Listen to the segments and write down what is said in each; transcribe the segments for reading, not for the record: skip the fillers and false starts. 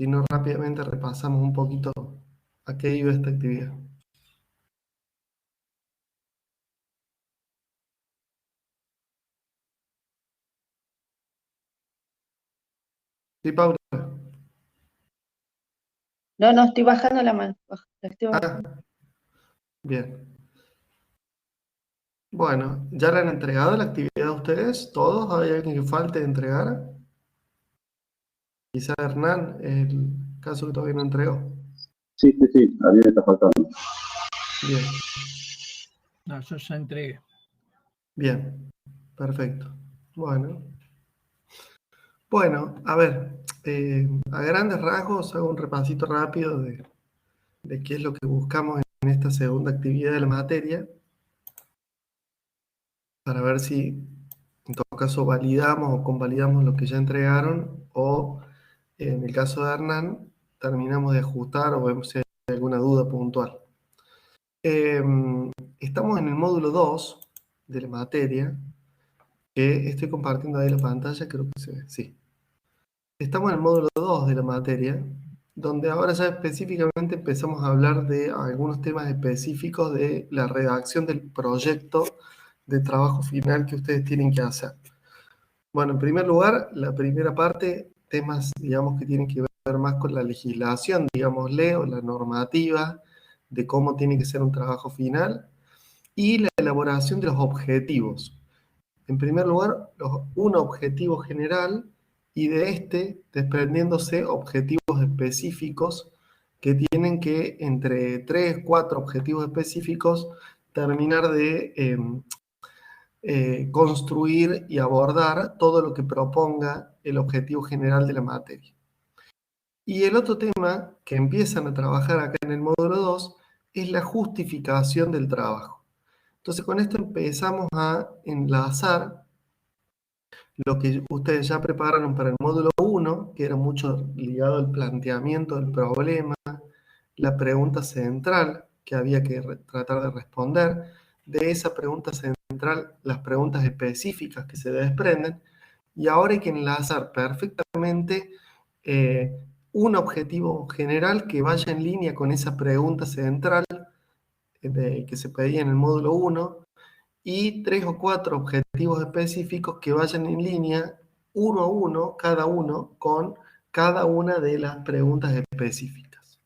Si no, rápidamente repasamos un poquito a qué iba esta actividad. Sí, Paula. No, estoy bajando la mano. La estoy bajando. Bien. Bueno, ¿ya le han entregado la actividad a ustedes? ¿Todos? ¿Hay alguien que falte de entregar? Quizá Hernán, el caso que todavía no entregó. Sí, a mí me está faltando. Bien, No, yo ya entregué. bien, perfecto. Bueno, a ver, a grandes rasgos hago un repasito rápido de qué es lo que buscamos en esta segunda actividad de la materia, para ver si en todo caso validamos o convalidamos lo que ya entregaron, o en el caso de Hernán, terminamos de ajustar o vemos si hay alguna duda puntual. Estamos en el módulo 2 de la materia, que estoy compartiendo ahí la pantalla, creo que se ve, sí. Estamos en el módulo 2 de la materia, donde ahora ya específicamente empezamos a hablar de algunos temas específicos de la redacción del proyecto de trabajo final que ustedes tienen que hacer. Bueno, en primer lugar, la primera parte, temas, digamos, que tienen que ver más con la legislación, digámosle, o la normativa de cómo tiene que ser un trabajo final, y la elaboración de los objetivos. En primer lugar, un objetivo general, y de este desprendiéndose objetivos específicos que tienen que, entre 3, 4 objetivos específicos, terminar de construir y abordar todo lo que proponga el objetivo general de la materia. Y el otro tema que empiezan a trabajar acá en el módulo 2 es la justificación del trabajo. Entonces con esto empezamos a enlazar lo que ustedes ya prepararon para el módulo 1, que era mucho ligado al planteamiento del problema, la pregunta central que había que tratar de responder, de esa pregunta central, las preguntas específicas que se desprenden, y ahora hay que enlazar perfectamente un objetivo general que vaya en línea con esa pregunta central que se pedía en el módulo 1, y 3 o 4 objetivos específicos que vayan en línea, uno a uno, cada uno, con cada una de las preguntas específicas.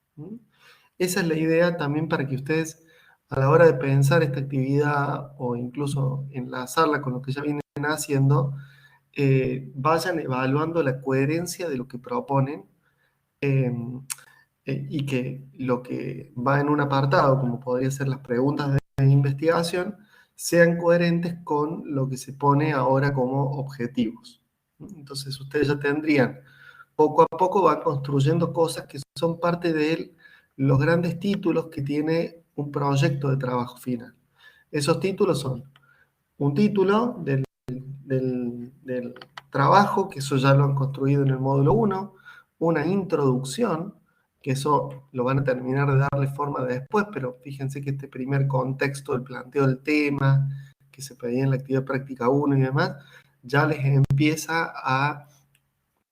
Esa es la idea también para que ustedes, a la hora de pensar esta actividad o incluso enlazarla con lo que ya vienen haciendo, vayan evaluando la coherencia de lo que proponen, y que lo que va en un apartado, como podría ser las preguntas de investigación, sean coherentes con lo que se pone ahora como objetivos. Entonces ustedes ya tendrían, poco a poco van construyendo cosas que son parte de los grandes títulos que tiene un proyecto de trabajo final. Esos títulos son un título del trabajo, que eso ya lo han construido en el módulo 1, una introducción, que eso lo van a terminar de darle forma después, pero fíjense que este primer contexto del planteo del tema, que se pedía en la actividad práctica 1 y demás, ya les empieza a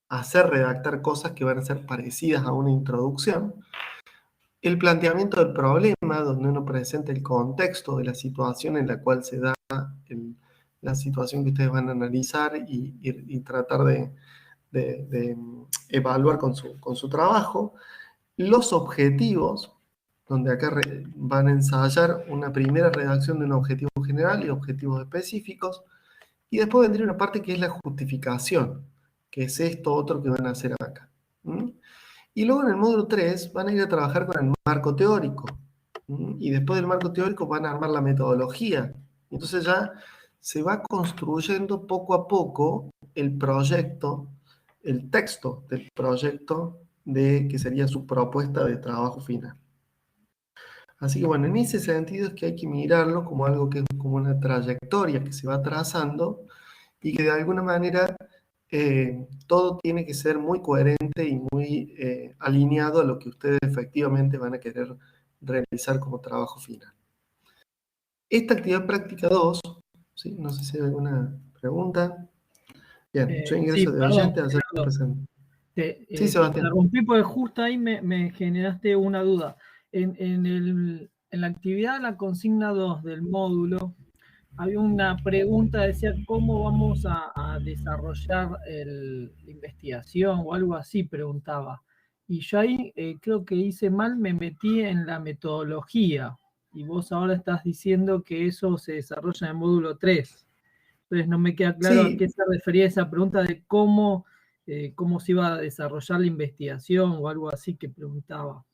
hacer redactar cosas que van a ser parecidas a una introducción. El planteamiento del problema, donde uno presenta el contexto de la situación en la cual se da la situación que ustedes van a analizar y tratar de evaluar con su trabajo. Los objetivos, donde acá van a ensayar una primera redacción de un objetivo general y objetivos específicos, y después vendría una parte que es la justificación, que es esto otro que van a hacer acá. Y luego en el módulo 3 van a ir a trabajar con el marco teórico, y después del marco teórico van a armar la metodología. Entonces ya se va construyendo poco a poco el proyecto, el texto del proyecto que sería su propuesta de trabajo final. Así que bueno, en ese sentido es que hay que mirarlo como algo que es como una trayectoria que se va trazando y que de alguna manera todo tiene que ser muy coherente y muy alineado a lo que ustedes efectivamente van a querer realizar como trabajo final. Esta actividad práctica 2, ¿sí? No sé si hay alguna pregunta. Bien, yo ingreso sí, de oyente a hacer la presentación. Sí, Te Sebastián. interrumpí porque justo ahí me generaste una duda. En la actividad, la consigna 2 del módulo, había una pregunta, decía, ¿cómo vamos a desarrollar la investigación o algo así? Preguntaba. Y yo ahí creo que hice mal, me metí en la metodología. Y vos ahora estás diciendo que eso se desarrolla en el módulo 3. Entonces no me queda claro a qué Sí, se refería esa pregunta de cómo se iba a desarrollar la investigación o algo así que preguntaba.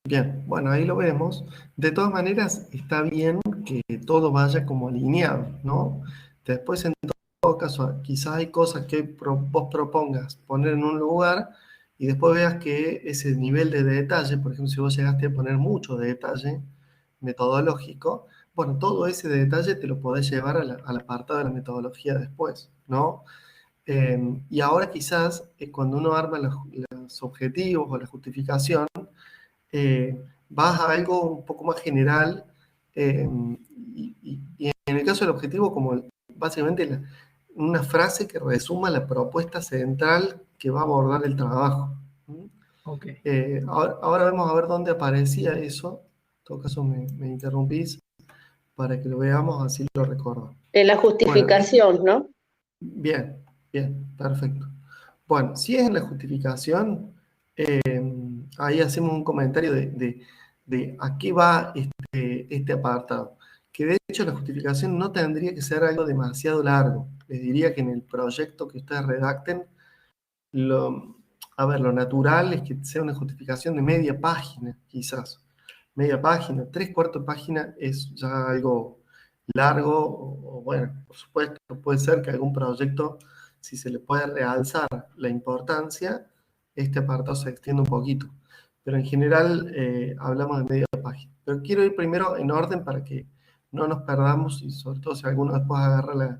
bien, bueno, ahí lo vemos. De todas maneras, está bien que todo vaya como alineado, ¿no? Después, en todo caso, quizás hay cosas que vos propongas poner en un lugar y después veas que ese nivel de detalle, por ejemplo, si vos llegaste a poner mucho detalle metodológico, bueno, todo ese detalle te lo podés llevar al apartado de la metodología después, ¿no? Y ahora quizás cuando uno arma los objetivos o la justificación, vas a algo un poco más general, y en el caso del objetivo, como básicamente una frase que resuma la propuesta central que va a abordar el trabajo. Ok. Ahora vamos a ver dónde aparecía eso. En todo caso, me interrumpís para que lo veamos, así lo recuerdo. En la Bueno, justificación, ¿no? bien, bien, perfecto. Bueno, si es en la justificación, ahí hacemos un comentario de a qué va este apartado. Que de hecho la justificación no tendría que ser algo demasiado largo. Les diría que en el proyecto que ustedes redacten, lo, lo natural es que sea una justificación de media página, quizás. Media página, tres cuartos de página es ya algo largo, o bueno, por supuesto, puede ser que algún proyecto, si se le puede realzar la importancia, este apartado se extienda un poquito. Pero en general hablamos de media página. Pero quiero ir primero en orden para que no nos perdamos y sobre todo si alguno después agarra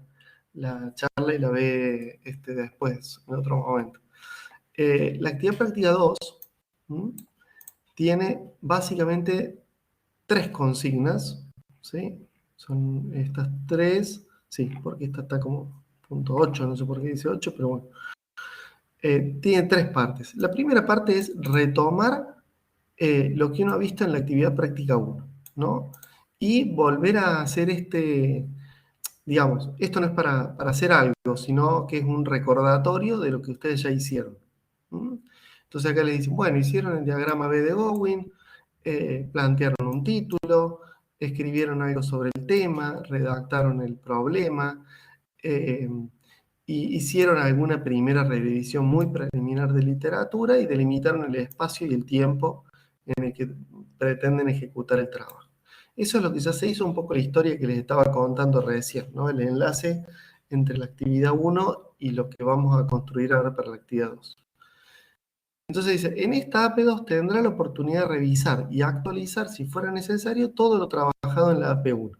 la charla y la ve después, en otro momento. La actividad práctica 2 tiene básicamente tres consignas, ¿sí? Son estas tres, sí, porque esta está como punto 8, no sé por qué dice 8, pero bueno. Tiene tres partes. La primera parte es retomar lo que uno ha visto en la actividad práctica 1, ¿no? Y volver a hacer digamos, esto no es para hacer algo, sino que es un recordatorio de lo que ustedes ya hicieron. ¿Mm? Entonces acá les dicen, bueno, hicieron el diagrama B de Gowin, plantearon un título, escribieron algo sobre el tema, redactaron el problema, eh, y hicieron alguna primera revisión muy preliminar de literatura y delimitaron el espacio y el tiempo en el que pretenden ejecutar el trabajo. Eso es lo que ya se hizo, un poco la historia que les estaba contando recién, ¿no? El enlace entre la actividad 1 y lo que vamos a construir ahora para la actividad 2. Entonces dice, en esta AP2 tendrá la oportunidad de revisar y actualizar, si fuera necesario, todo lo trabajado en la AP1.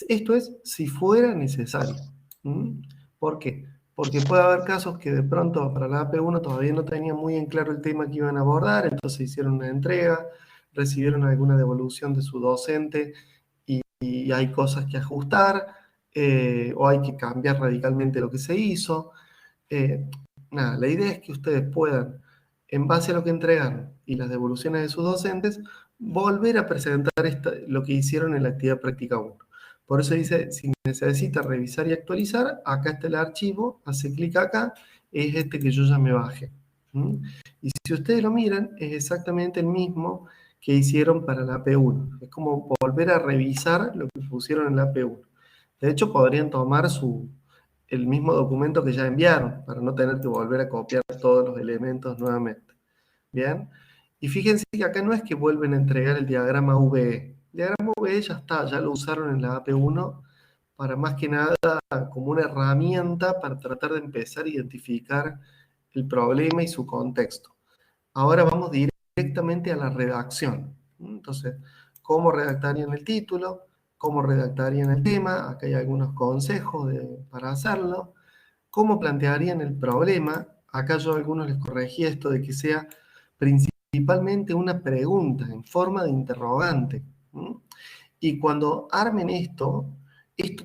Esto es, si fuera necesario. ¿Mm? ¿Por qué? Porque puede haber casos que de pronto para la AP1 todavía no tenían muy en claro el tema que iban a abordar, entonces hicieron una entrega, recibieron alguna devolución de su docente y hay cosas que ajustar, o hay que cambiar radicalmente lo que se hizo. Eh, Nada, la idea es que ustedes puedan, en base a lo que entregaron y las devoluciones de sus docentes, volver a presentar lo que hicieron en la actividad práctica 1. Por eso dice, si necesita revisar y actualizar, acá está el archivo, hace clic acá, es este que yo ya me bajé. ¿Mm? Y si ustedes lo miran, es exactamente el mismo que hicieron para la P1. Es como volver a revisar lo que pusieron en la P1. De hecho, podrían tomar el mismo documento que ya enviaron, para no tener que volver a copiar todos los elementos nuevamente. ¿Bien? Y fíjense que acá no es que vuelven a entregar el diagrama VE. El diagrama VE ya está, ya lo usaron en la AP1 para más que nada como una herramienta para tratar de empezar a identificar el problema y su contexto. Ahora vamos directamente a la redacción. Entonces, ¿cómo redactarían el título? ¿Cómo redactarían el tema? Acá hay algunos consejos para hacerlo. ¿Cómo plantearían el problema? Acá yo a algunos les corregí esto de que sea principalmente una pregunta en forma de interrogante. Y cuando armen esto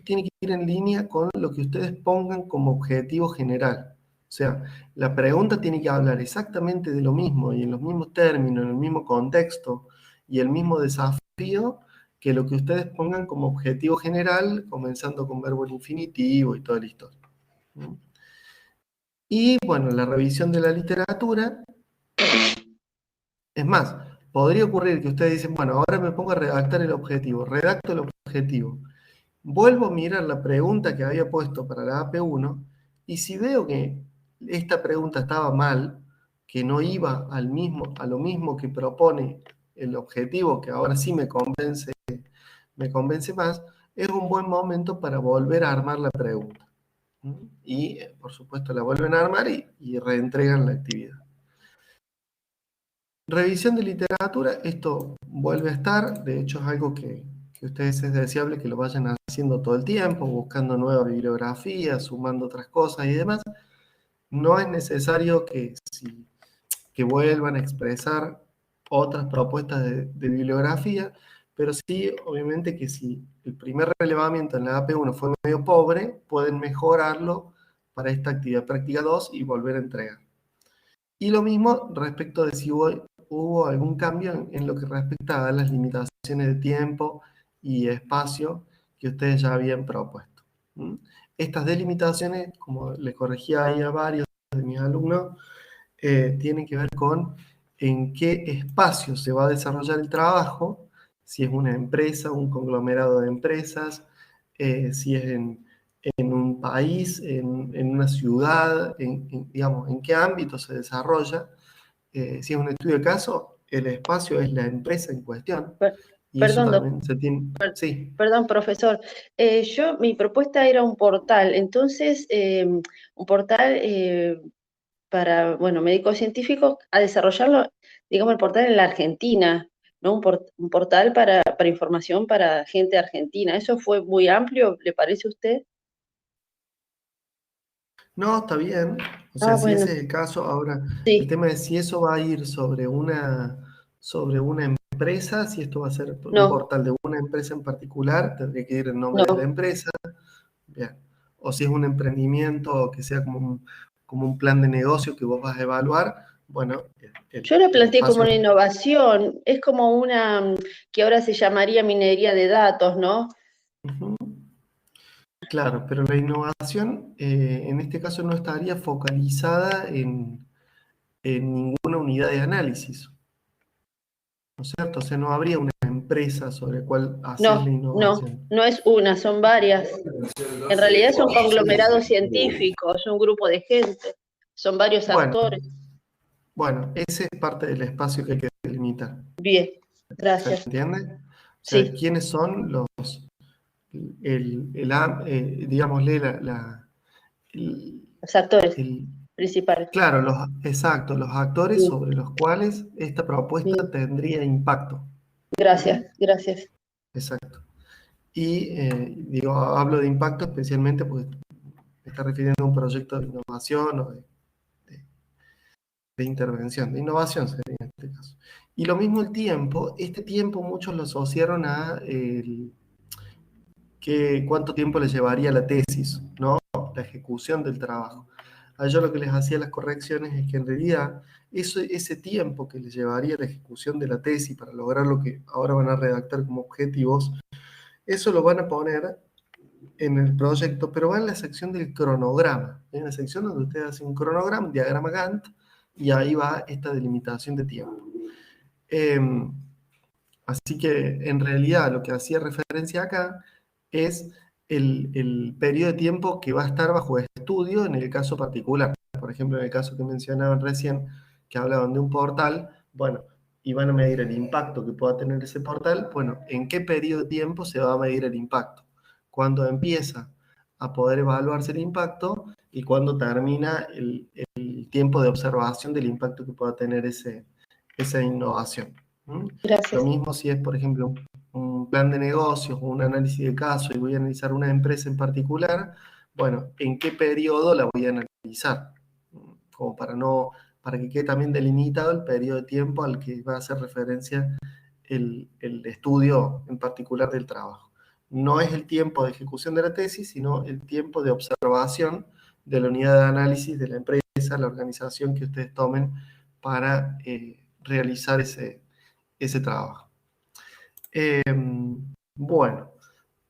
tiene que ir en línea con lo que ustedes pongan como objetivo general. sea, la pregunta tiene que hablar exactamente de lo mismo y en los mismos términos, en el mismo contexto y el mismo desafío que lo que ustedes pongan como objetivo general, comenzando con verbo en infinitivo y toda la historia. Y bueno, la revisión de la literatura, es más, podría ocurrir que ustedes dicen, bueno, ahora me pongo a redactar el objetivo, redacto el objetivo, vuelvo a mirar la pregunta que había puesto para la AP1 y si veo que esta pregunta estaba mal, que no iba a lo mismo que propone el objetivo, que ahora sí me convence más, es un buen momento para volver a armar la pregunta. Y, por supuesto, la vuelven a armar y reentregan la actividad. Revisión de literatura, esto vuelve a estar, de hecho es algo que ustedes es deseable que lo vayan haciendo todo el tiempo, buscando nueva bibliografía, sumando otras cosas y demás. No es necesario que vuelvan a expresar otras propuestas de bibliografía, pero sí, obviamente, que si el primer relevamiento en la AP1 fue medio pobre, pueden mejorarlo para esta actividad práctica 2 y volver a entregar. Y lo mismo respecto de si hubo algún cambio en lo que respecta a las limitaciones de tiempo y espacio que ustedes ya habían propuesto. Estas delimitaciones, como les corregía ahí a varios de mis alumnos, tienen que ver con en qué espacio se va a desarrollar el trabajo, si es una empresa, un conglomerado de empresas, si es en un país, en una ciudad, digamos, en qué ámbito se desarrolla. Si es un estudio de caso, el espacio es la empresa en cuestión. Y eso Perdón, también se tiene... Sí. perdón, profesor. Mi propuesta era un portal, entonces, un portal para, bueno, médicos científicos, a desarrollarlo, digamos, el portal en la Argentina, ¿no? Un portal para información para gente argentina. ¿Eso fue muy amplio, le parece a usted? No, está bien. O sea, Ah, si bueno, ese es el caso, ahora el sí, tema es si eso va a ir sobre una empresa, si esto va a ser un no, portal de una empresa en particular, tendría que ir el nombre de la no. empresa, bien. O si es un emprendimiento que sea como un plan de negocio que vos vas a evaluar, bueno, Yo lo el planteé como espacio... una innovación, es como una que ahora se llamaría minería de datos, ¿no? Ujú. Claro, pero la innovación en este caso no estaría focalizada en ninguna unidad de análisis, ¿no es cierto? O sea, no habría una empresa sobre la cual hacer la No, no, innovación. no es una, son varias. En realidad es un conglomerado científico, es un grupo de gente, son varios Bueno, actores. bueno, ese es parte del espacio que hay que delimitar. Bien, ¿Se gracias. entiende? O sea, Sí, ¿quiénes son digámosle, el- los actores el- principales. claro, exacto, los actores Bien, sobre los cuales esta propuesta bien, tendría impacto. gracias, gracias. Exacto. Y digo, hablo de impacto especialmente porque me está refiriendo a un proyecto de innovación o de intervención, de innovación sería en este caso. Y lo mismo el tiempo, este tiempo muchos lo asociaron a cuánto tiempo le llevaría la tesis, ¿no? La ejecución del trabajo. A yo lo que les hacía las correcciones es que en realidad ese tiempo que les llevaría la ejecución de la tesis para lograr lo que ahora van a redactar como objetivos, eso lo van a poner en el proyecto, pero va en la sección del cronograma. En la sección donde ustedes hacen un cronograma, un diagrama Gantt, y ahí va esta delimitación de tiempo. Así que en realidad lo que hacía referencia acá es el periodo de tiempo que va a estar bajo estudio en el caso particular. Por ejemplo, en el caso que mencionaban recién, que hablaban de un portal, bueno, y van a medir el impacto que pueda tener ese portal, bueno, ¿en qué periodo de tiempo se va a medir el impacto? ¿Cuándo empieza a poder evaluarse el impacto y cuándo termina el tiempo de observación del impacto que pueda tener esa innovación? Lo Gracias. mismo si es, por ejemplo, un plan de negocios o un análisis de caso y voy a analizar una empresa en particular, bueno, ¿en qué periodo la voy a analizar? Como para que quede también delimitado el periodo de tiempo al que va a hacer referencia el estudio en particular del trabajo. No es el tiempo de ejecución de la tesis, sino el tiempo de observación de la unidad de análisis de la empresa, la organización que ustedes tomen para realizar ese trabajo. Bueno,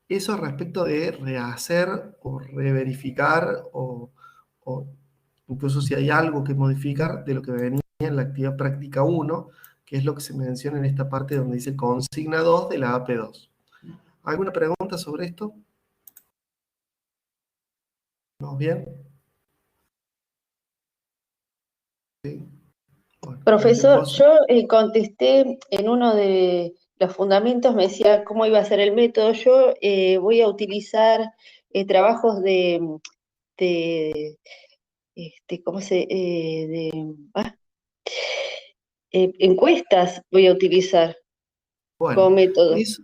eso respecto de rehacer o reverificar o incluso si hay algo que modificar de lo que venía en la actividad práctica 1, que es lo que se menciona en esta parte donde dice consigna 2 de la AP2. ¿Alguna pregunta sobre esto? ¿Vamos bien? Sí. Bueno, Profesor, yo contesté en uno de los fundamentos, me decía cómo iba a ser el método. Yo voy a utilizar trabajos de ¿cómo se? Encuestas voy a utilizar como bueno, método. eso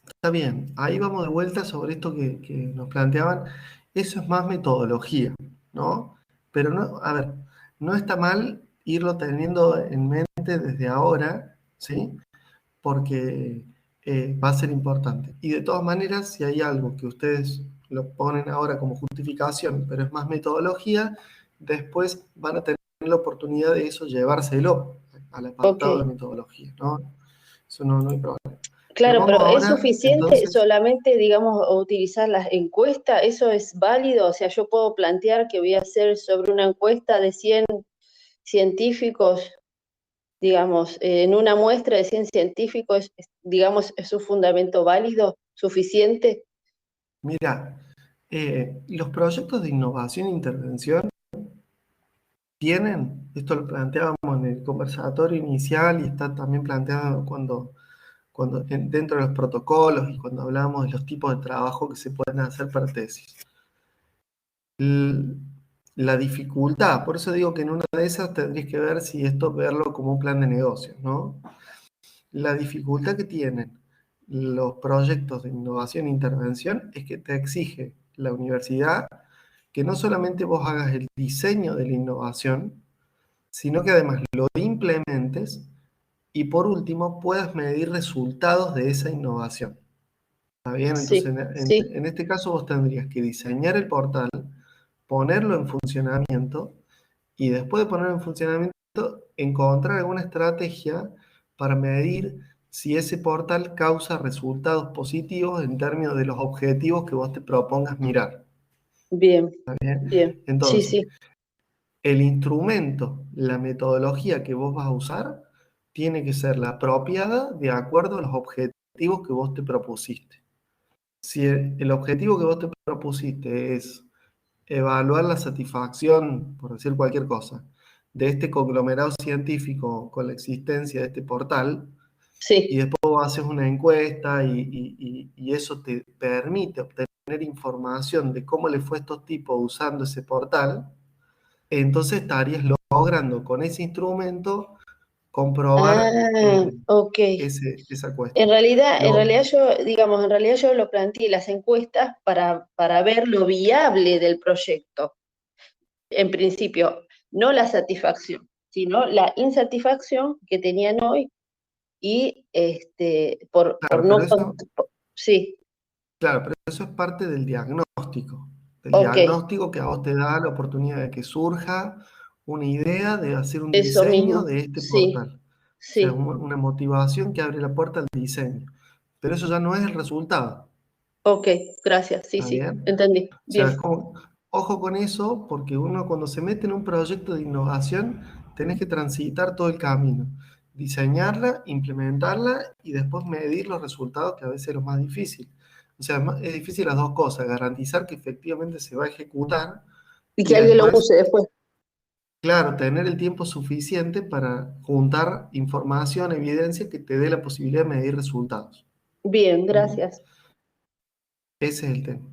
está bien. Ahí vamos de vuelta sobre esto que nos planteaban. Eso es más metodología, ¿no? Pero no, a ver, no está mal irlo teniendo en mente desde ahora, ¿sí? Porque va a ser importante. Y de todas maneras, si hay algo que ustedes lo ponen ahora como justificación, pero es más metodología, después van a tener la oportunidad de eso llevárselo al apartado de metodología, ¿no? Eso no hay problema. Claro, pero ¿es ahora, suficiente entonces, solamente, digamos, utilizar las encuestas? ¿Eso es válido? O sea, yo puedo plantear que voy a hacer sobre una encuesta de 100 científicos, digamos, en una muestra de 100 científicos, digamos, ¿es un fundamento válido, suficiente? mira, los proyectos de innovación e intervención tienen, esto lo planteábamos en el conversatorio inicial y está también planteado dentro de los protocolos y cuando hablamos de los tipos de trabajo que se pueden hacer para tesis. La dificultad, por eso digo que en una de esas tendrías que ver si esto verlo como un plan de negocios, ¿no? La dificultad que tienen los proyectos de innovación e intervención es que te exige la universidad que no solamente vos hagas el diseño de la innovación, sino que además lo implementes y por último puedas medir resultados de esa innovación. ¿Está bien? Sí, Entonces, sí. en este caso vos tendrías que diseñar el portal, ponerlo en funcionamiento y después de ponerlo en funcionamiento, encontrar alguna estrategia para medir si ese portal causa resultados positivos en términos de los objetivos que vos te propongas mirar. Bien, ¿Está bien? bien. Sí, Entonces, sí. el instrumento, la metodología que vos vas a usar, tiene que ser la apropiada de acuerdo a los objetivos que vos te propusiste. Si el objetivo que vos te propusiste es evaluar la satisfacción, por decir cualquier cosa, de este conglomerado científico con la existencia de este portal, y Sí. después vos haces una encuesta y eso te permite obtener información de cómo le fue a estos tipos usando ese portal, entonces estarías logrando con ese instrumento comprobar Ok. esa En cuestión. realidad yo, digamos, en realidad yo lo planteé las encuestas para ver lo viable del proyecto. En principio, no la satisfacción, sino la insatisfacción que tenían hoy y por Claro, pero no... eso, Sí, claro, pero eso es parte del diagnóstico. Del ok, diagnóstico que a vos te da la oportunidad de que surja una idea de hacer un eso diseño mismo. de este Sí, portal. O sea, sí, una motivación que abre la puerta al diseño. Pero eso ya no es el resultado. ok, gracias, sí, ¿Está sí, bien? entendí, O sea, bien. ojo con eso, porque uno cuando se mete en un proyecto de innovación, tenés que transitar todo el camino. Diseñarla, implementarla y después medir los resultados, que a veces es lo más difícil. O sea, es difícil las dos cosas, garantizar que efectivamente se va a ejecutar Y y que alguien lo después, use después. claro, tener el tiempo suficiente para juntar información, evidencia que te dé la posibilidad de medir resultados. Bien, ¿Mm? gracias. Ese es el tema.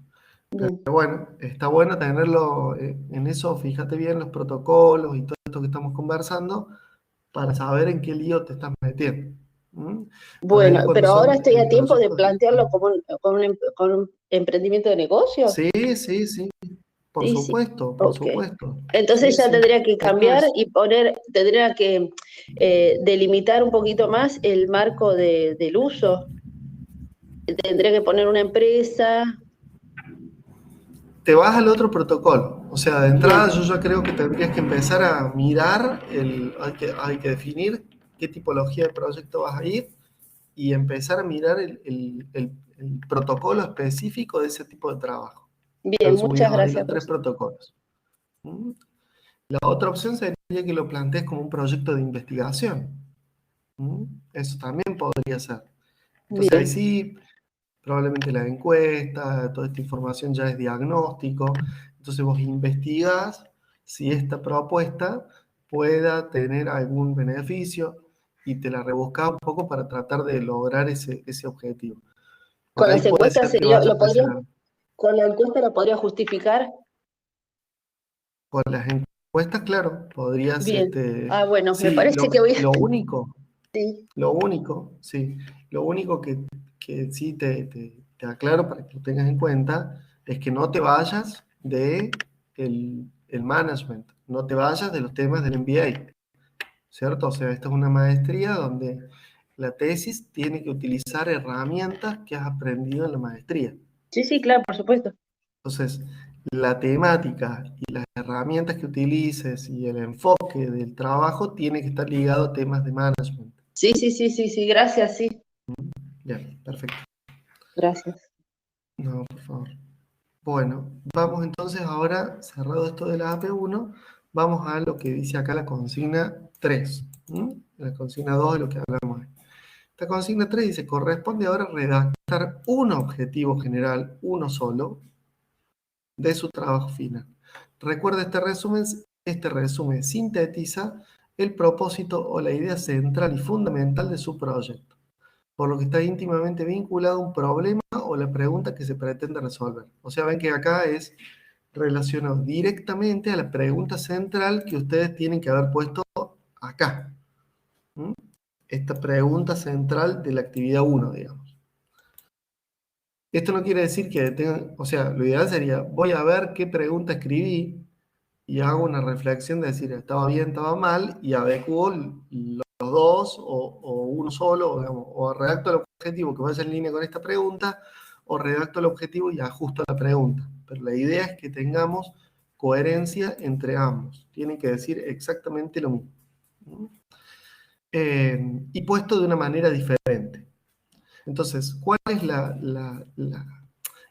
Bien. Pero bueno, está bueno tenerlo en eso, fíjate bien los protocolos y todo esto que estamos conversando para saber en qué lío te estás metiendo. ¿Mm? Por ahí Bueno, cuando pero ahora son estoy a tiempo de proyectos... plantearlo con un emprendimiento de negocios. Sí, sí, sí, por Sí, sí, supuesto, por ok. supuesto. Sí, Entonces ya sí. tendría que Esto cambiar es... y tendría que delimitar un poquito más el marco del uso. Tendría que poner una empresa. te vas al otro protocolo. O sea, de entrada yo ya creo que tendrías que empezar a mirar, hay que definir qué tipología de proyecto vas a ir y empezar a mirar el protocolo específico de ese tipo de trabajo. Bien, muchas Subimos ahí gracias, los 3 profesor. protocolos. ¿Mm? La otra opción sería que lo plantees como un proyecto de investigación. ¿Mm? Eso también podría ser. Entonces ahí Bien, sí, probablemente la encuesta, toda esta información ya es diagnóstico. Entonces vos investigás si esta propuesta pueda tener algún beneficio y te la rebuscás un poco para tratar de lograr ese objetivo. Por con ahí las puede encuestas ser que sería, vaya a presionar. con la encuesta lo podría justificar. Con las encuestas, claro, podrías, Bien. Ah, bueno, me sí, parece que voy a... Sí, sí, lo único que sí te aclaro para que lo tengas en cuenta es que no te vayas de el management, no te vayas de los temas del MBA, ¿cierto? O sea, esta es una maestría donde la tesis tiene que utilizar herramientas que has aprendido en la maestría. sí, sí, claro, por supuesto. Entonces, la temática y las herramientas que utilices y el enfoque del trabajo tiene que estar ligado a temas de management. Sí, sí, sí, sí, sí, gracias, sí. Bien, perfecto. Gracias. No, por favor. Bueno, vamos entonces ahora, cerrado esto de la AP1, vamos a lo que dice acá la consigna 3. La consigna 2 de lo que hablamos hoy. Esta consigna 3 dice, corresponde ahora redactar un objetivo general, uno solo, de su trabajo final. Recuerda, este resumen sintetiza el propósito o la idea central y fundamental de su proyecto, por lo que está íntimamente vinculado a un problema o la pregunta que se pretende resolver. O sea, ven que acá es relacionado directamente a la pregunta central que ustedes tienen que haber puesto acá. ¿Mm? Esta pregunta central de la actividad 1, digamos. Esto no quiere decir que tengan, o sea, lo ideal sería, voy a ver qué pregunta escribí y hago una reflexión de decir, estaba bien, estaba mal, y adecuo los dos o uno solo, digamos, o redacto el objetivo que vaya en línea con esta pregunta, o redacto el objetivo y ajusto la pregunta. Pero la idea es que tengamos coherencia entre ambos. Tienen que decir exactamente lo mismo. Y puesto de una manera diferente. Entonces, ¿cuál es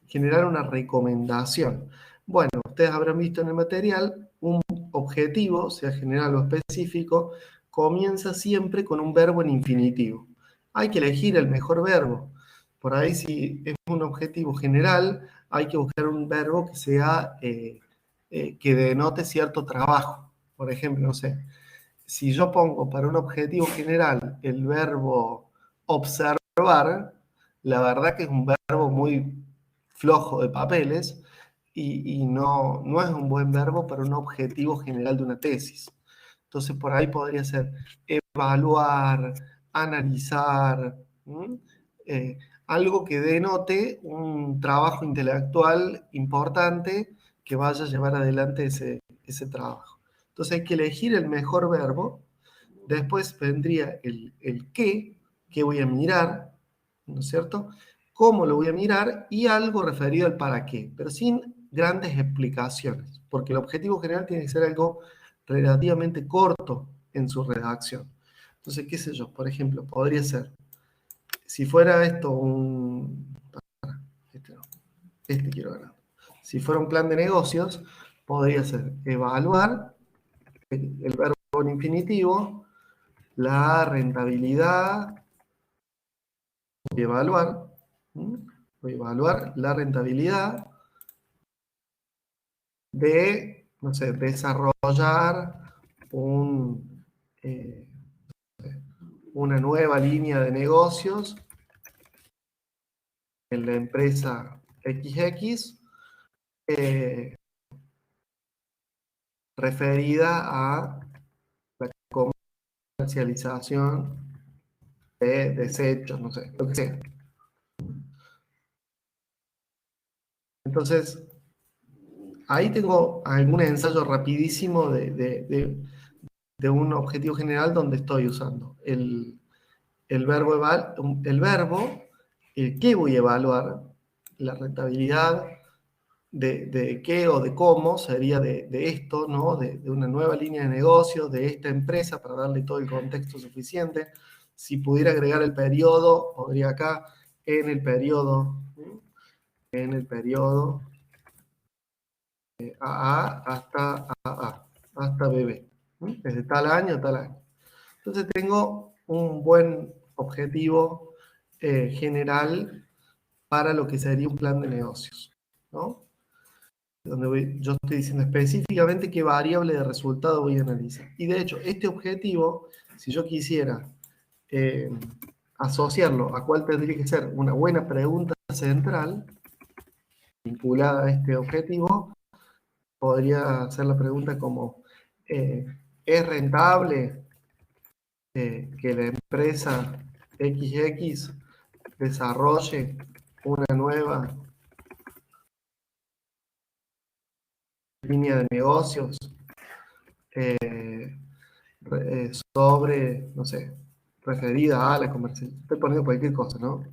generar una recomendación? Bueno, ustedes habrán visto en el material, un objetivo, sea general o específico, comienza siempre con un verbo en infinitivo. Hay que elegir el mejor verbo. Por ahí, si es un objetivo general, hay que buscar un verbo que sea, que denote cierto trabajo. Por ejemplo, no sé, si yo pongo para un objetivo general el verbo observar, la verdad que es un verbo muy flojo de papeles y no es un buen verbo para un objetivo general de una tesis. Entonces, por ahí podría ser evaluar, analizar, eh, algo que denote un trabajo intelectual importante que vaya a llevar adelante ese trabajo. Entonces hay que elegir el mejor verbo. Después vendría el qué voy a mirar, ¿no es cierto? Cómo lo voy a mirar y algo referido al para qué, pero sin grandes explicaciones, porque el objetivo general tiene que ser algo relativamente corto en su redacción. Entonces, qué sé yo, por ejemplo, podría ser, si fuera esto este no, este quiero ganar. Si fuera un plan de negocios, podría ser evaluar el verbo en infinitivo, la rentabilidad, evaluar, voy a evaluar la rentabilidad de, no sé, desarrollar eh, una nueva línea de negocios en la empresa XX referida a la comercialización de desechos, no sé, lo que sea. Entonces, ahí tengo algún ensayo rapidísimo de un objetivo general donde estoy usando el verbo, el qué voy a evaluar, la rentabilidad de qué o de cómo sería de esto, ¿no? De una nueva línea de negocio, de esta empresa, para darle todo el contexto suficiente. Si pudiera agregar el periodo, podría acá, en el periodo, AA hasta AA, hasta BB, desde tal año a tal año. Entonces tengo un buen objetivo general para lo que sería un plan de negocios, ¿no? Donde yo estoy diciendo específicamente qué variable de resultado voy a analizar. Y de hecho, este objetivo, si yo quisiera eh, asociarlo a cuál tendría que ser una buena pregunta central vinculada a este objetivo, podría hacer la pregunta como, ¿es rentable que la empresa XX desarrolle una nueva línea de negocios sobre, no sé, referida a la comercialización? Estoy poniendo cualquier cosa, ¿no?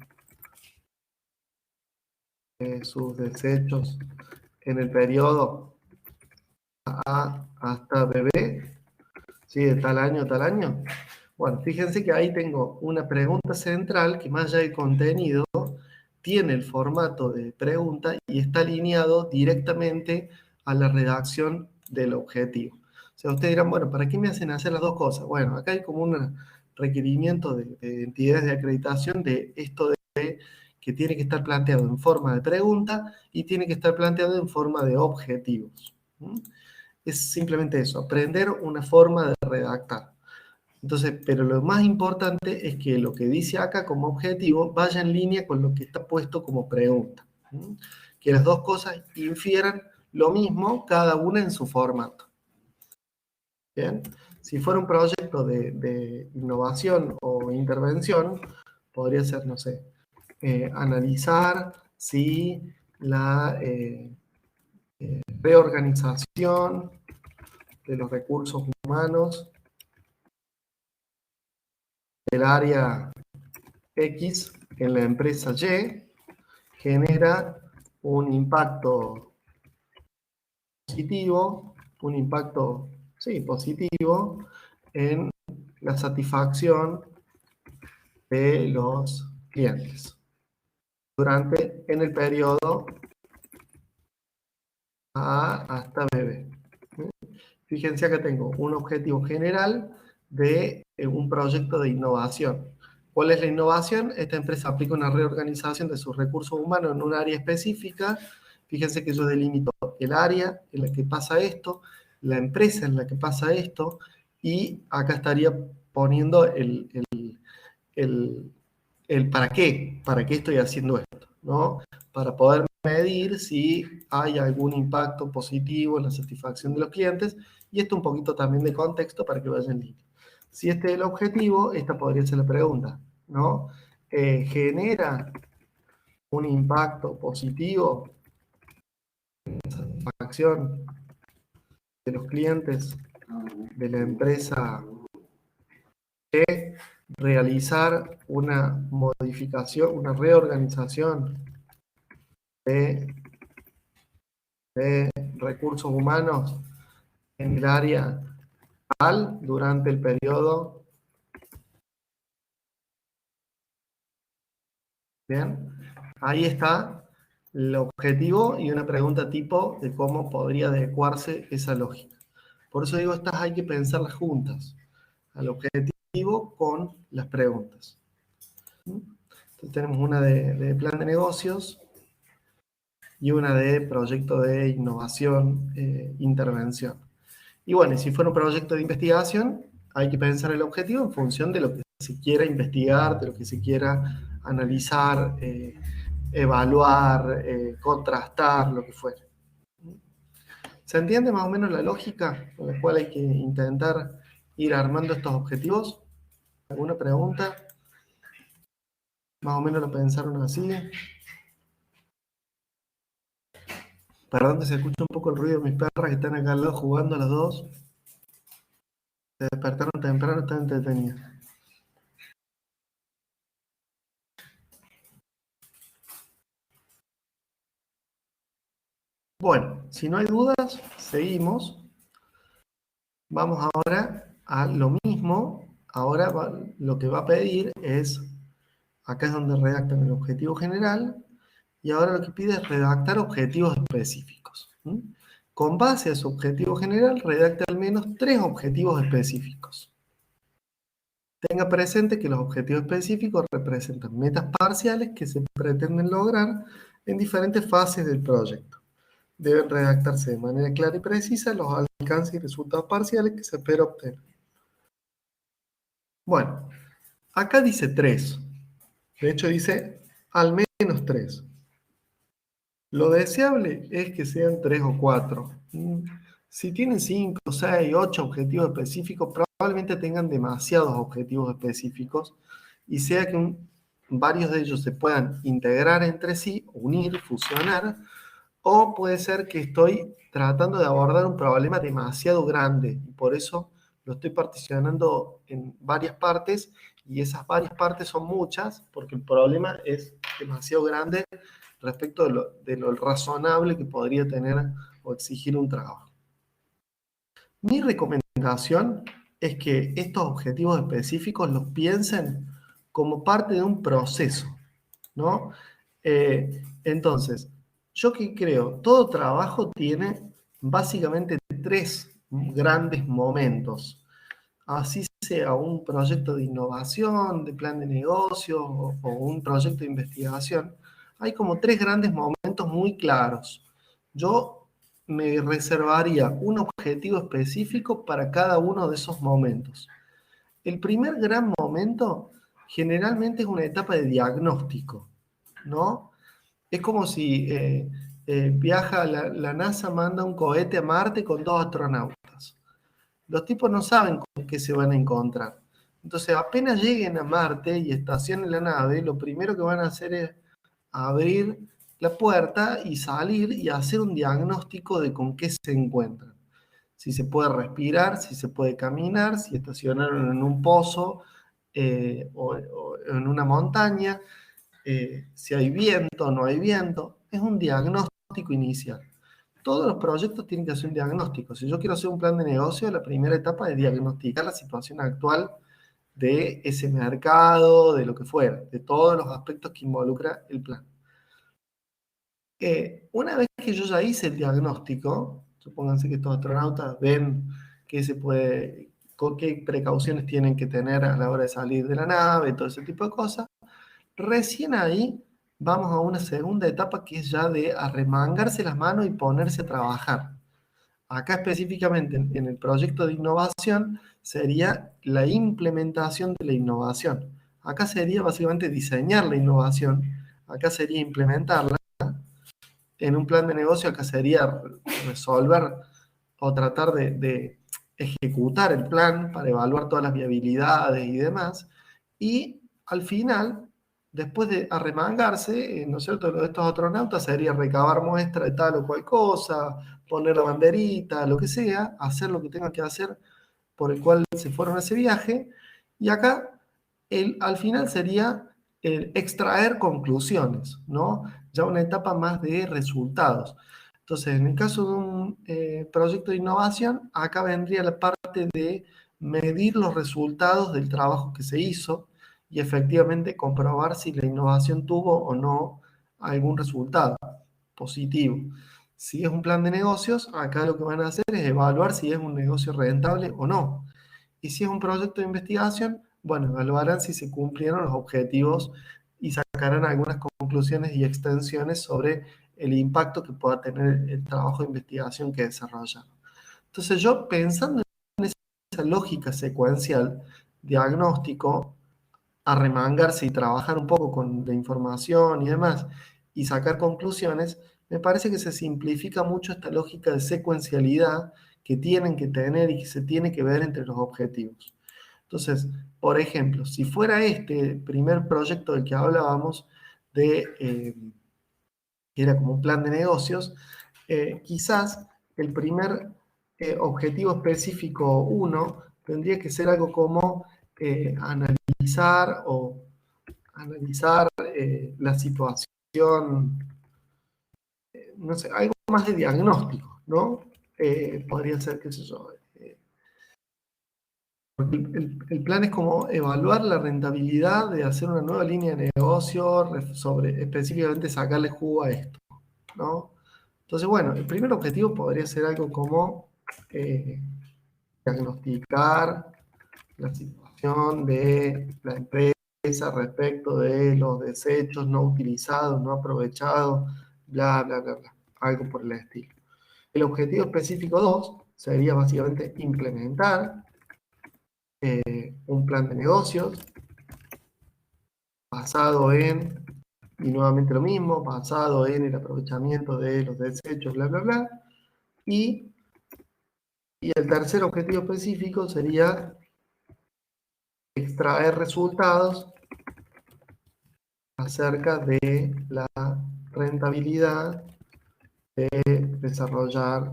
Sus desechos en el periodo A hasta BB, ¿sí? De tal año a tal año. Bueno, fíjense que ahí tengo una pregunta central que, más allá del contenido, tiene el formato de pregunta y está alineado directamente a la redacción del objetivo. O sea, ustedes dirán, bueno, ¿para qué me hacen hacer las dos cosas? Bueno, acá hay como un requerimiento de entidades de acreditación de esto de que tiene que estar planteado en forma de pregunta y tiene que estar planteado en forma de objetivos. Es simplemente eso, aprender una forma de redactar. Entonces, pero lo más importante es que lo que dice acá como objetivo vaya en línea con lo que está puesto como pregunta. Que las dos cosas infieran lo mismo, cada una en su formato. ¿Bien? Si fuera un proyecto de innovación o intervención, podría ser, no sé, analizar si la reorganización de los recursos humanos del área X en la empresa Y genera un impacto positivo, sí, positivo en la satisfacción de los clientes en el periodo A hasta BB. Fíjense que tengo un objetivo general de un proyecto de innovación. ¿Cuál es la innovación? Esta empresa aplica una reorganización de sus recursos humanos en un área específica. Fíjense que yo delimito el área en la que pasa esto, la empresa en la que pasa esto, y acá estaría poniendo el para qué estoy haciendo esto, ¿no? Para poder medir si hay algún impacto positivo en la satisfacción de los clientes, y esto un poquito también de contexto para que vaya en línea. Si este es el objetivo, esta podría ser la pregunta, ¿no? ¿Genera un impacto positivo en la satisfacción de los clientes de la empresa de realizar una modificación, una reorganización de recursos humanos en el área tal durante el periodo? Bien, ahí está el objetivo y una pregunta tipo de cómo podría adecuarse esa lógica. Por eso digo, estas hay que pensarlas juntas, al objetivo con las preguntas. Entonces tenemos una de plan de negocios y una de proyecto de innovación, intervención. Y bueno, y si fuera un proyecto de investigación, hay que pensar el objetivo en función de lo que se quiera investigar, de lo que se quiera analizar, evaluar, contrastar, lo que fuera. ¿Se entiende más o menos la lógica con la cual hay que intentar ir armando estos objetivos? ¿Alguna pregunta? Más o menos lo pensaron así. Perdón que se escucha un poco el ruido de mis perras que están acá al lado jugando a las dos. Se despertaron temprano, están entretenidas. Bueno, si no hay dudas, seguimos. Vamos ahora a lo mismo. Ahora lo que va a pedir es, acá es donde redactan el objetivo general, y ahora lo que pide es redactar objetivos específicos. Con base a su objetivo general, redacte al menos 3 objetivos específicos. Tenga presente que los objetivos específicos representan metas parciales que se pretenden lograr en diferentes fases del proyecto. Deben redactarse de manera clara y precisa los alcances y resultados parciales que se espera obtener. Bueno, acá dice 3. De hecho dice al menos 3. Lo deseable es que sean 3 o 4. Si tienen 5, 6, 8 objetivos específicos, probablemente tengan demasiados objetivos específicos y sea que varios de ellos se puedan integrar entre sí, unir, fusionar, o puede ser que estoy tratando de abordar un problema demasiado grande y por eso lo estoy particionando en varias partes y esas varias partes son muchas porque el problema es demasiado grande respecto de lo razonable que podría tener o exigir un trabajo. Mi recomendación es que estos objetivos específicos los piensen como parte de un proceso, ¿no? Entonces, yo que creo, todo trabajo tiene básicamente 3 grandes momentos. Así sea un proyecto de innovación, de plan de negocio o un proyecto de investigación, hay como 3 grandes momentos muy claros. Yo me reservaría un objetivo específico para cada uno de esos momentos. El primer gran momento generalmente es una etapa de diagnóstico, ¿no? Es como si viaja, la NASA manda un cohete a Marte con 2 astronautas. Los tipos no saben con qué se van a encontrar. Entonces, apenas lleguen a Marte y estacionen la nave, lo primero que van a hacer es abrir la puerta y salir y hacer un diagnóstico de con qué se encuentran. Si se puede respirar, si se puede caminar, si estacionaron en un pozo o en una montaña, si hay viento o no hay viento. Es un diagnóstico inicial. Todos los proyectos tienen que hacer un diagnóstico. Si yo quiero hacer un plan de negocio, la primera etapa es diagnosticar la situación actual de ese mercado, de lo que fuera, de todos los aspectos que involucra el plan. Una vez que yo ya hice el diagnóstico, supónganse que estos astronautas ven qué se puede, con qué precauciones tienen que tener a la hora de salir de la nave, todo ese tipo de cosas, recién ahí vamos a una segunda etapa que es ya de arremangarse las manos y ponerse a trabajar. Acá específicamente en el proyecto de innovación sería la implementación de la innovación. Acá sería básicamente diseñar la innovación, acá sería implementarla. En un plan de negocio acá sería resolver o tratar de ejecutar el plan para evaluar todas las viabilidades y demás. Y al final, después de arremangarse, ¿no es cierto? Lo de estos astronautas sería recabar muestra de tal o cual cosa, poner la banderita, lo que sea, hacer lo que tengan que hacer por el cual se fueron a ese viaje. Y acá, al final sería el extraer conclusiones, ¿no? Ya una etapa más de resultados. Entonces, en el caso de un proyecto de innovación, acá vendría la parte de medir los resultados del trabajo que se hizo y efectivamente comprobar si la innovación tuvo o no algún resultado positivo. Si es un plan de negocios, acá lo que van a hacer es evaluar si es un negocio rentable o no. Y si es un proyecto de investigación, bueno, evaluarán si se cumplieron los objetivos y sacarán algunas conclusiones y extensiones sobre el impacto que pueda tener el trabajo de investigación que desarrollaron. Entonces yo, pensando en esa lógica secuencial, diagnóstico, arremangarse y trabajar un poco con la información y demás, y sacar conclusiones, me parece que se simplifica mucho esta lógica de secuencialidad que tienen que tener y que se tiene que ver entre los objetivos. Entonces, por ejemplo, si fuera este primer proyecto del que hablábamos, que era como un plan de negocios, quizás el primer objetivo específico 1 tendría que ser algo como analizar la situación no sé, algo más de diagnóstico, ¿no? Podría ser, qué sé yo. El plan es como evaluar la rentabilidad de hacer una nueva línea de negocio sobre específicamente sacarle jugo a esto, ¿no? Entonces, bueno, el primer objetivo podría ser algo como diagnosticar la situación de la empresa respecto de los desechos no utilizados, no aprovechados, bla, bla, bla, bla, algo por el estilo. El objetivo específico 2 sería básicamente implementar un plan de negocios basado en, y nuevamente lo mismo, basado en el aprovechamiento de los desechos, bla, bla, bla. Y el tercer objetivo específico sería extraer resultados acerca de la rentabilidad de desarrollar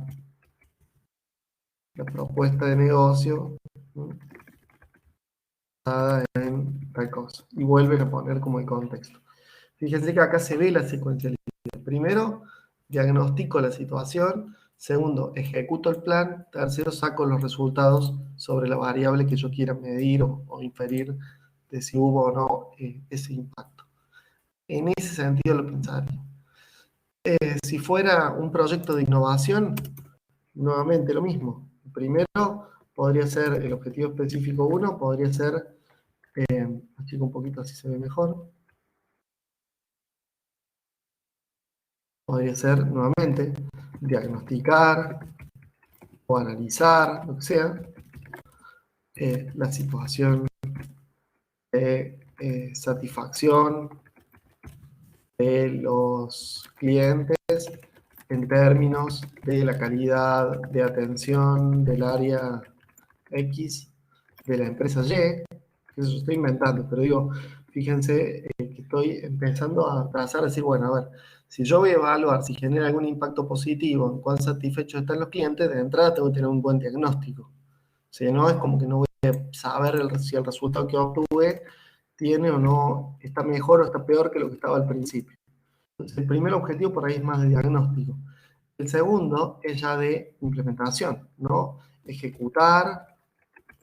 la propuesta de negocio basada en tal cosa. Y vuelven a poner como el contexto. Fíjense que acá se ve la secuencialidad. Primero, diagnostico la situación. Segundo, ejecuto el plan. Tercero, saco los resultados sobre la variable que yo quiera medir o inferir de si hubo o no ese impacto. En ese sentido lo pensaría. Si fuera un proyecto de innovación, nuevamente lo mismo. Primero, podría ser el objetivo específico 1, podría ser, achico un poquito así se ve mejor, podría ser nuevamente diagnosticar o analizar, lo que sea, la situación de satisfacción de los clientes en términos de la calidad de atención del área X de la empresa Y, que eso estoy inventando, pero digo, fíjense que estoy empezando a trazar, decir, bueno, a ver, si yo voy a evaluar si genera algún impacto positivo en cuán satisfechos están los clientes, de entrada tengo que tener un buen diagnóstico. Si no, es como que no voy a saber si el resultado que obtuve tiene o no, está mejor o está peor que lo que estaba al principio. Entonces, el primer objetivo por ahí es más de diagnóstico. El segundo es ya de implementación, ¿no? Ejecutar,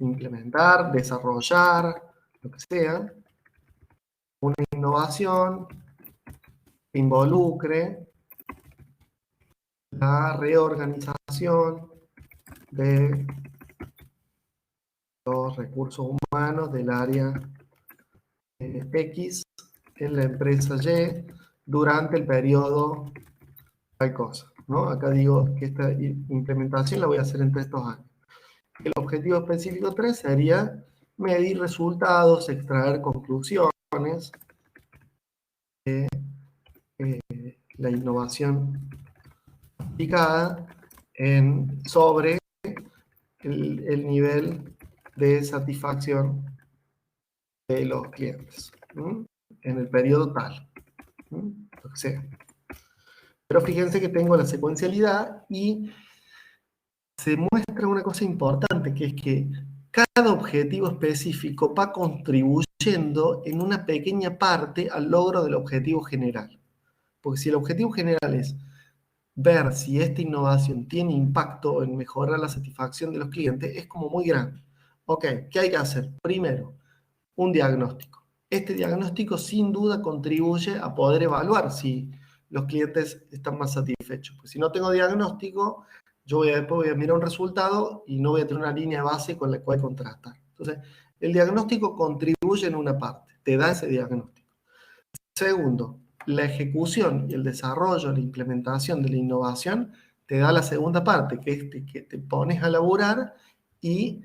implementar, desarrollar, lo que sea, una innovación que involucre la reorganización de los recursos humanos del área X en la empresa Y durante el periodo tal cosa, ¿no? Acá digo que esta implementación la voy a hacer entre estos años. El objetivo específico 3 sería medir resultados, extraer conclusiones de la innovación aplicada sobre el nivel de satisfacción de los clientes, ¿m? En el periodo tal, ¿m? Lo que sea. Pero fíjense que tengo la secuencialidad y se muestra una cosa importante, que es que cada objetivo específico va contribuyendo en una pequeña parte al logro del objetivo general. Porque si el objetivo general es ver si esta innovación tiene impacto en mejorar la satisfacción de los clientes, es como muy grande. Ok, ¿qué hay que hacer? Primero, un diagnóstico. Este diagnóstico sin duda contribuye a poder evaluar si los clientes están más satisfechos. Pues si no tengo diagnóstico, yo después voy a mirar un resultado y no voy a tener una línea de base con la cual contrastar. Entonces, el diagnóstico contribuye en una parte, te da ese diagnóstico. Segundo, la ejecución y el desarrollo, la implementación de la innovación te da la segunda parte, que es que te pones a laburar y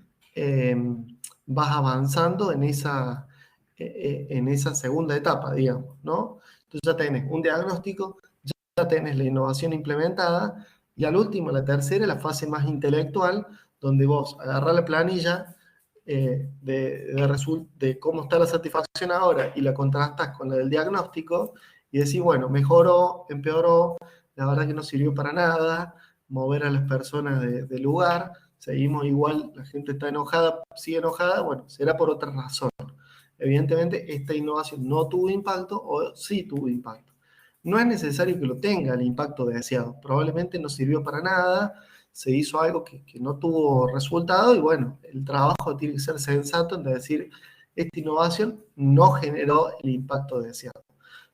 vas avanzando en esa segunda etapa, digamos, ¿no? Entonces ya tenés un diagnóstico, ya tenés la innovación implementada, y al último, la tercera, la fase más intelectual, donde vos agarrás la planilla de cómo está la satisfacción ahora y la contrastas con la del diagnóstico, y decís, bueno, mejoró, empeoró, la verdad que no sirvió para nada, mover a las personas del lugar, seguimos igual, la gente está enojada, sigue enojada, bueno, será por otra razón. Evidentemente, esta innovación no tuvo impacto o sí tuvo impacto. no es necesario que lo tenga el impacto deseado. Probablemente no sirvió para nada, se hizo algo que no tuvo resultado y bueno, el trabajo tiene que ser sensato en decir, esta innovación no generó el impacto deseado.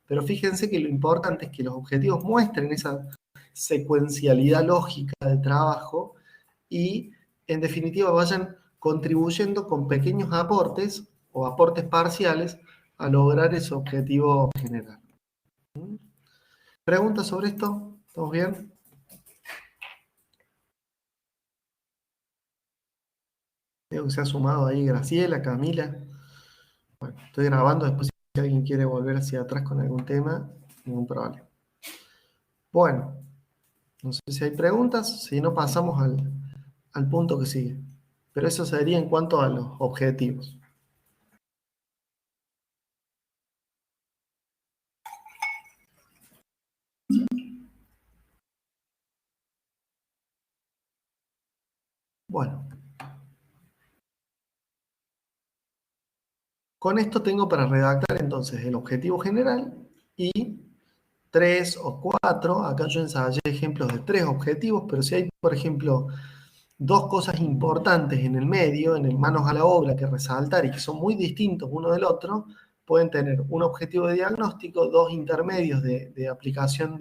Pero fíjense que lo importante es que los objetivos muestren esa secuencialidad lógica de trabajo y en definitiva vayan contribuyendo con pequeños aportes o aportes parciales a lograr ese objetivo general. ¿Preguntas sobre esto? ¿Estamos bien? Veo que se ha sumado ahí Graciela, Camila. Bueno, estoy grabando, después si alguien quiere volver hacia atrás con algún tema, ningún problema. Bueno, no sé si hay preguntas, si no pasamos al punto que sigue. Pero eso sería en cuanto a los objetivos. Bueno. Con esto tengo para redactar entonces el objetivo general y 3 o 4, acá yo ensayé ejemplos de 3 objetivos, pero si hay, por ejemplo, 2 cosas importantes en el medio, en el manos a la obra que resaltar y que son muy distintos uno del otro, pueden tener un objetivo de diagnóstico, 2 intermedios de aplicación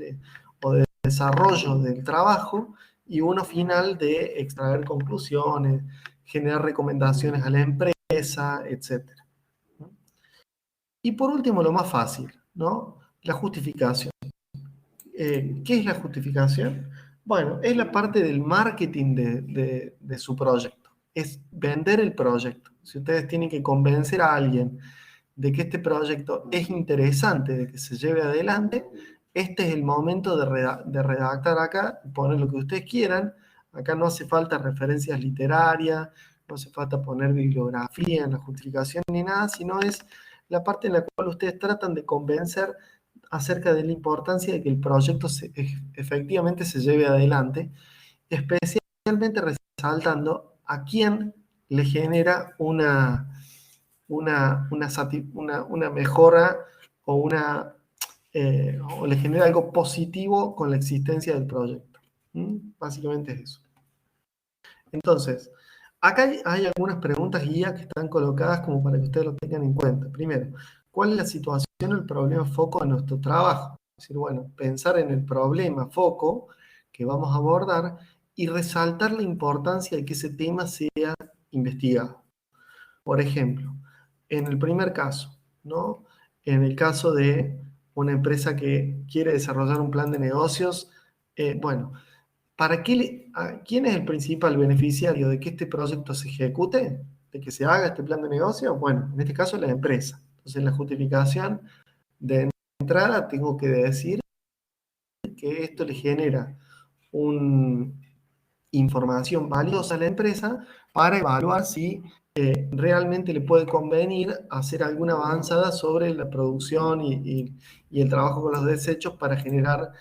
o de desarrollo del trabajo y uno final de extraer conclusiones, generar recomendaciones a la empresa, etc. Y por último, lo más fácil, ¿no? La justificación. ¿Qué es la justificación? Bueno, es la parte del marketing de su proyecto. Es vender el proyecto. Si ustedes tienen que convencer a alguien de que este proyecto es interesante, de que se lleve adelante, este es el momento de redactar acá, poner lo que ustedes quieran. Acá no hace falta referencias literarias, no hace falta poner bibliografía en la justificación ni nada, sino es la parte en la cual ustedes tratan de convencer acerca de la importancia de que el proyecto efectivamente se lleve adelante, especialmente resaltando a quién le genera una mejora o, o le genera algo positivo con la existencia del proyecto. Básicamente es eso. Entonces, acá hay algunas preguntas guías que están colocadas como para que ustedes lo tengan en cuenta. Primero, ¿cuál es la situación o el problema foco de nuestro trabajo? Es decir, bueno, pensar en el problema foco que vamos a abordar y resaltar la importancia de que ese tema sea investigado. Por ejemplo, en el primer caso, ¿no? En el caso de una empresa que quiere desarrollar un plan de negocios, bueno, ¿quién es el principal beneficiario de que este proyecto se ejecute? ¿De que se haga este plan de negocio? Bueno, en este caso la empresa. Entonces, en la justificación de entrada tengo que decir que esto le genera una información valiosa a la empresa para evaluar si realmente le puede convenir hacer alguna avanzada sobre la producción y el trabajo con los desechos para generar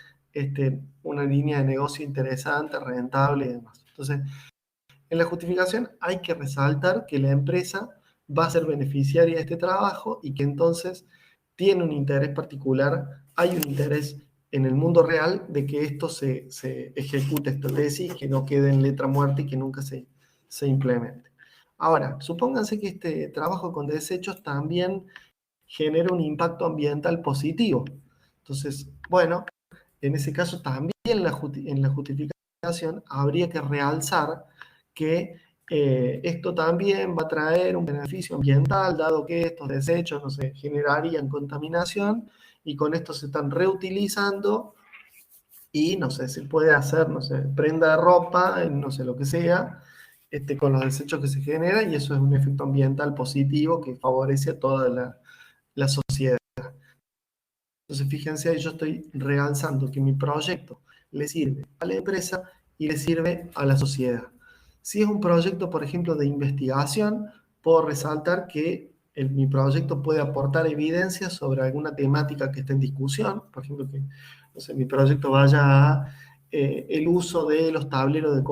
una línea de negocio interesante, rentable y demás. Entonces, en la justificación hay que resaltar que la empresa va a ser beneficiaria de este trabajo y que entonces tiene un interés particular, hay un interés en el mundo real de que esto se ejecute, esta tesis, que no quede en letra muerta y que nunca se implemente. Ahora, supónganse que este trabajo con desechos también genera un impacto ambiental positivo. Entonces, bueno, en ese caso también en la justificación habría que realzar que esto también va a traer un beneficio ambiental, dado que estos desechos, no sé, generarían contaminación y con esto se están reutilizando y, no sé, se puede hacer, no sé, prenda de ropa, no sé, lo que sea, con los desechos que se generan y eso es un efecto ambiental positivo que favorece a toda la sociedad. Entonces, fíjense ahí, yo estoy realzando que mi proyecto le sirve a la empresa y le sirve a la sociedad. Si es un proyecto, por ejemplo, de investigación, puedo resaltar que mi proyecto puede aportar evidencias sobre alguna temática que esté en discusión. Por ejemplo, que no sé, mi proyecto vaya a el uso de los tableros de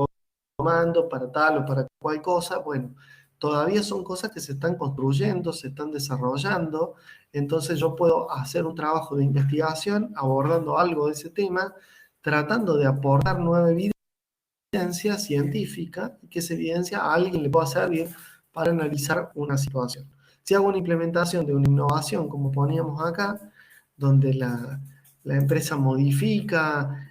comando para tal o para cual cosa. Bueno, todavía son cosas que se están construyendo, se están desarrollando. Entonces yo puedo hacer un trabajo de investigación abordando algo de ese tema, tratando de aportar nueva evidencia científica y que esa evidencia a alguien le pueda servir para analizar una situación. Si hago una implementación de una innovación, como poníamos acá, donde la empresa modifica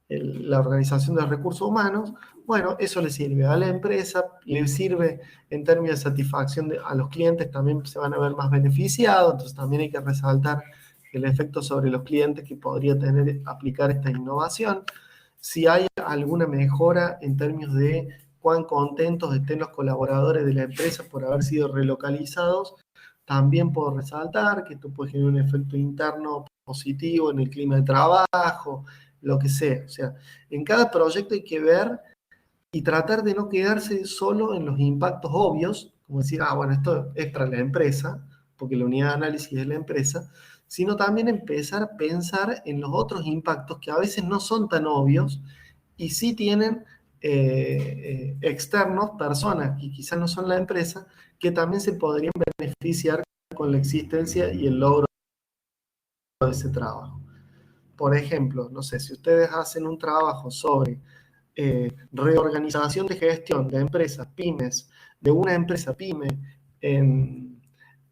la organización de los recursos humanos, bueno, eso le sirve a la empresa, le sirve en términos de satisfacción a los clientes, también se van a ver más beneficiados, entonces también hay que resaltar el efecto sobre los clientes que podría tener aplicar esta innovación. Si hay alguna mejora en términos de cuán contentos estén los colaboradores de la empresa por haber sido relocalizados, también puedo resaltar que esto puede generar un efecto interno positivo en el clima de trabajo, lo que sea. O sea, en cada proyecto hay que ver y tratar de no quedarse solo en los impactos obvios, como decir, bueno, esto es para la empresa, porque la unidad de análisis es la empresa, sino también empezar a pensar en los otros impactos que a veces no son tan obvios y sí tienen externos, personas que quizás no son la empresa, que también se podrían beneficiar con la existencia y el logro de ese trabajo. Por ejemplo, no sé, si ustedes hacen un trabajo sobre reorganización de gestión de empresas, pymes, de una empresa pyme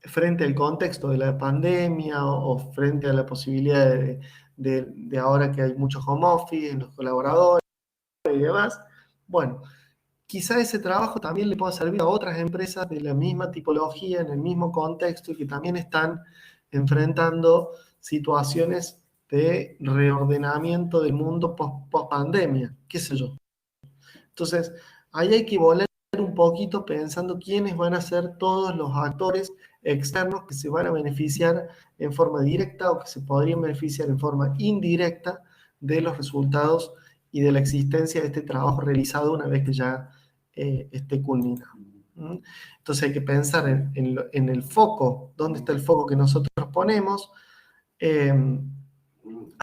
frente al contexto de la pandemia o frente a la posibilidad de ahora que hay mucho home office en los colaboradores y demás, bueno, quizá ese trabajo también le pueda servir a otras empresas de la misma tipología, en el mismo contexto y que también están enfrentando situaciones de reordenamiento del mundo post pandemia, qué sé yo. Entonces, ahí hay que volar un poquito pensando quiénes van a ser todos los actores externos que se van a beneficiar en forma directa o que se podrían beneficiar en forma indirecta de los resultados y de la existencia de este trabajo realizado una vez que ya esté culminado. Entonces hay que pensar en el foco, dónde está el foco que nosotros ponemos.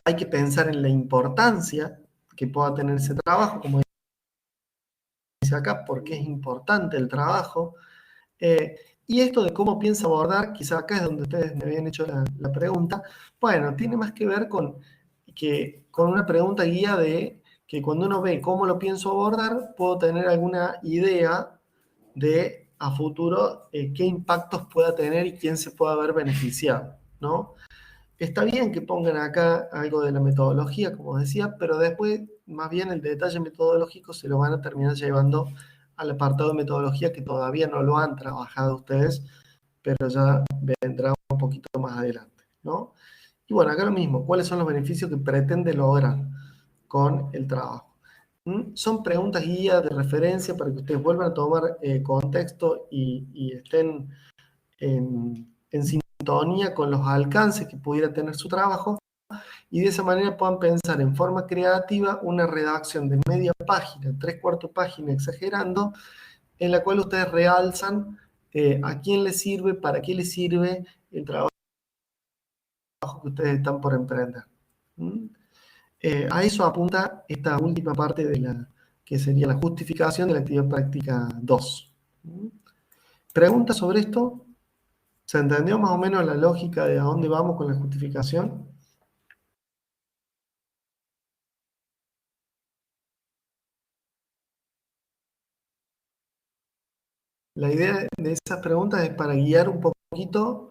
Hay que pensar en la importancia que pueda tener ese trabajo, como dice acá, porque es importante el trabajo. Y esto de cómo piensa abordar, quizá acá es donde ustedes me habían hecho la pregunta, bueno, tiene más que ver con una pregunta guía de que cuando uno ve cómo lo pienso abordar, puedo tener alguna idea de a futuro qué impactos pueda tener y quién se pueda haber beneficiado, ¿no? Está bien que pongan acá algo de la metodología, como decía, pero después, más bien el detalle metodológico se lo van a terminar llevando al apartado de metodología que todavía no lo han trabajado ustedes, pero ya vendrá un poquito más adelante, ¿no? Y bueno, acá lo mismo, ¿cuáles son los beneficios que pretende lograr con el trabajo? Son preguntas guía de referencia para que ustedes vuelvan a tomar contexto y estén en sintonía con los alcances que pudiera tener su trabajo y de esa manera puedan pensar en forma creativa una redacción de media página, 3/4 página exagerando, en la cual ustedes realzan a quién les sirve, para qué les sirve el trabajo que ustedes están por emprender. A eso apunta esta última parte que sería la justificación de la actividad práctica 2. ¿Preguntas sobre esto? ¿Se entendió más o menos la lógica de a dónde vamos con la justificación? La idea de esas preguntas es para guiar un poquito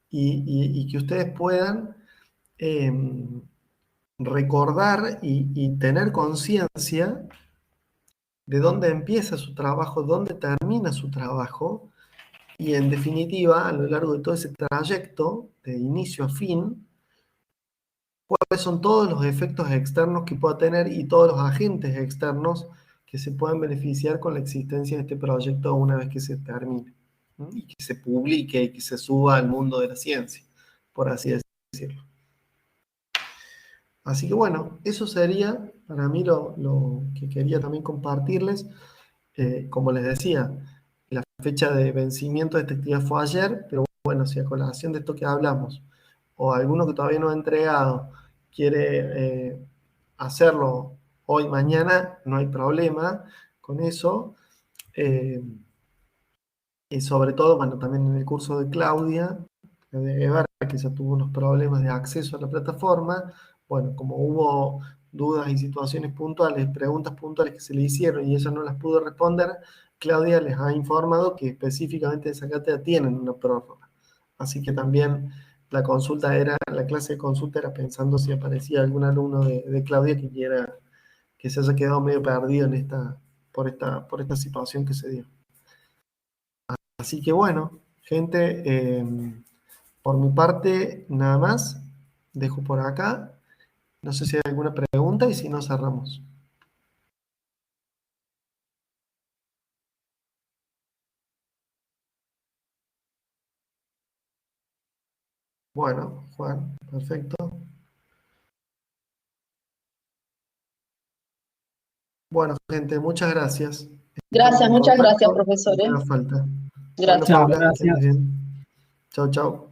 y que ustedes puedan recordar y tener conciencia de dónde empieza su trabajo, dónde termina su trabajo, y en definitiva, a lo largo de todo ese trayecto, de inicio a fin, cuáles son todos los efectos externos que pueda tener y todos los agentes externos que se pueden beneficiar con la existencia de este proyecto una vez que se termine, ¿no? Y que se publique y que se suba al mundo de la ciencia, por así decirlo. Así que bueno, eso sería para mí lo que quería también compartirles. Como les decía, la fecha de vencimiento de esta actividad fue ayer, pero bueno, si a colación de esto que hablamos, o alguno que todavía no ha entregado, quiere hacerlo hoy, mañana, no hay problema con eso. Y sobre todo, bueno, también en el curso de Claudia, de Guevara, que ya tuvo unos problemas de acceso a la plataforma, bueno, como hubo dudas y situaciones puntuales, preguntas puntuales que se le hicieron y ella no las pudo responder, Claudia les ha informado que específicamente en esa cátedra tienen una prórroga. Así que también la clase de consulta era pensando si aparecía algún alumno de Claudia que se haya quedado medio perdido por esta situación que se dio. Así que bueno, gente, por mi parte, nada más. Dejo por acá. No sé si hay alguna pregunta y si no, cerramos. Bueno, Juan, perfecto. Bueno, gente, muchas gracias. Estamos Gracias, en muchas gracias, contacto. profesor. Lo que haga falta. Bueno, Gracias. Chao, Paula, que gracias. andes bien. Chau, chau.